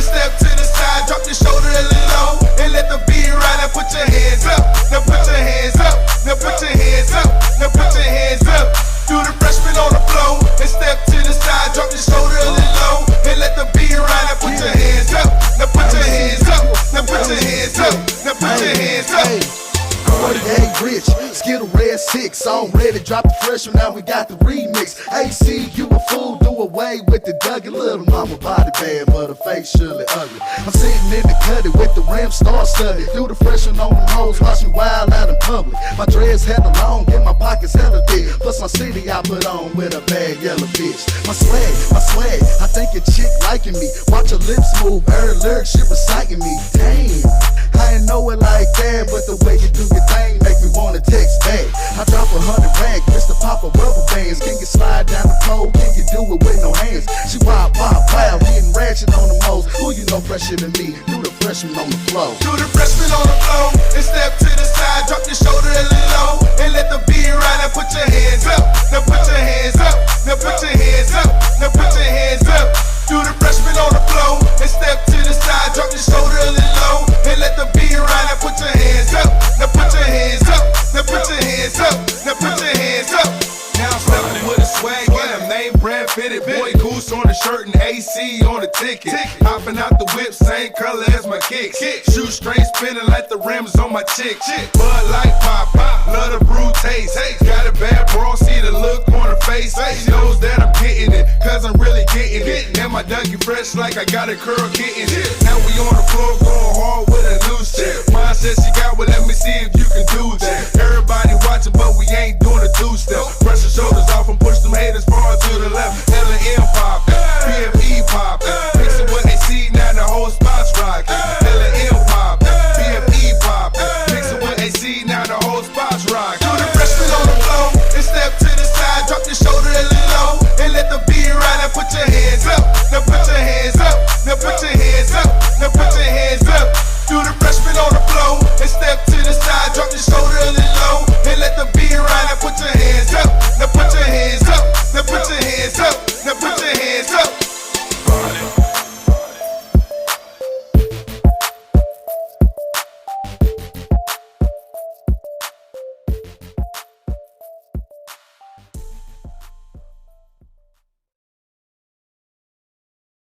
step to the side, drop your shoulder a little low, and let the beat ride. Now put your hands up, now put your hands up, now put your hands up, now put your hands up. Do the freshman on the floor, and step to the side, drop your shoulder a little low, and let the beat ride. Now put your hands up, now put your hands up, now put your hands up, now put your hands up. 48 Rich, Skittle Red 6, already dropped the freshman, now we got the remix. AC, you a fool, do away with the Dougie. Little mama body bad, but her face surely ugly. I'm sitting in the cutty with the rim star studded. Do the freshman on the hoes, watch me wild out in public. My dreads hella long, get my pockets hella thick. Plus my city I put on with a bad yellow bitch. My swag, I think a chick liking me. Watch her lips move, her lyrics, she reciting me. Damn, I ain't know it like that, but the way you do your thing make me wanna text back. I drop 100 racks, Mr. Papa rubber bands. Can you slide down the pole? Can you do it with no hands? She wild, getting ratchet on the moles. Who you know fresher than me? Do the freshman on the floor. Do the freshman on the floor, and step to the side, drop your shoulder a little low, and let the beat ride. Now put your hands up, now put your hands up, now put your hands up, now put your hands up. Do the freshman on the floor, and step to the side, drop your shoulder a little low, and let the beat ride. Now put your hands up, now put your hands up, now put your hands up, now put your hands up. Now I'm stepping with a swag, and I'm name brand fitted. Boy Goose on the shirt and AC on the ticket. Hopping out the whip, same color as my kicks. Shoe straight spinning like the rims on my chick. Bud Light pop, love the brew taste. Got a bad bra, see the look on her face. She knows that I'm getting it, cause I'm really getting it. And my Dougie fresh like I got a curl kitten. Now we on the floor going hard with a new shit. Mine says she got one, let me see if you can do that. Everybody watching, but we ain't